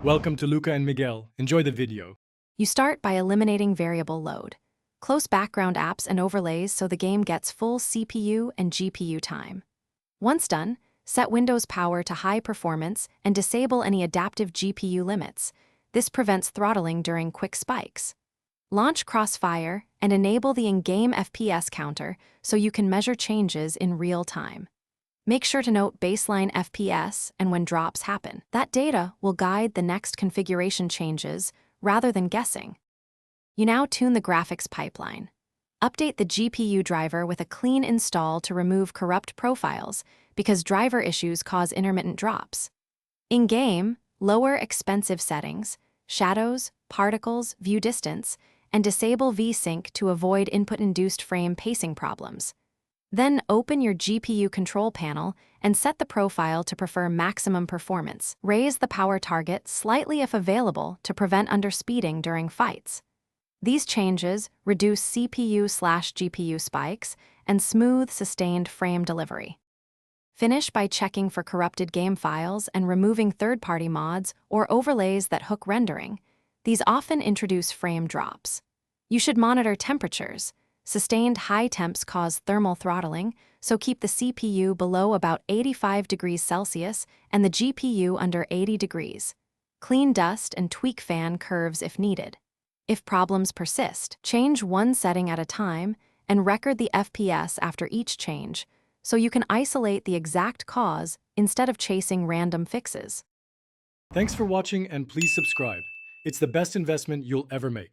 Welcome to Luca and Miguel. Enjoy the video. You start by eliminating variable load. Close background apps and overlays so the game gets full CPU and GPU time. Once done, set Windows power to high performance and disable any adaptive GPU limits. This prevents throttling during quick spikes. Launch Crossfire and enable the in-game FPS counter so you can measure changes in real time. Make sure to note baseline FPS and when drops happen. That data will guide the next configuration changes rather than guessing. You now tune the graphics pipeline. Update the GPU driver with a clean install to remove corrupt profiles because driver issues cause intermittent drops. In-game, lower expensive settings, shadows, particles, view distance, and disable VSync to avoid input-induced frame pacing problems. Then open your GPU control panel and set the profile to prefer maximum performance. Raise the power target slightly if available to prevent underspeeding during fights. These changes reduce CPU/GPU spikes and smooth, sustained frame delivery. Finish by checking for corrupted game files and removing third-party mods or overlays that hook rendering. These often introduce frame drops. You should monitor temperatures. Sustained high temps cause thermal throttling, so keep the CPU below about 85 degrees Celsius and the GPU under 80 degrees. Clean dust and tweak fan curves if needed. If problems persist, change one setting at a time and record the FPS after each change, so you can isolate the exact cause instead of chasing random fixes. Thanks for watching and please subscribe. It's the best investment you'll ever make.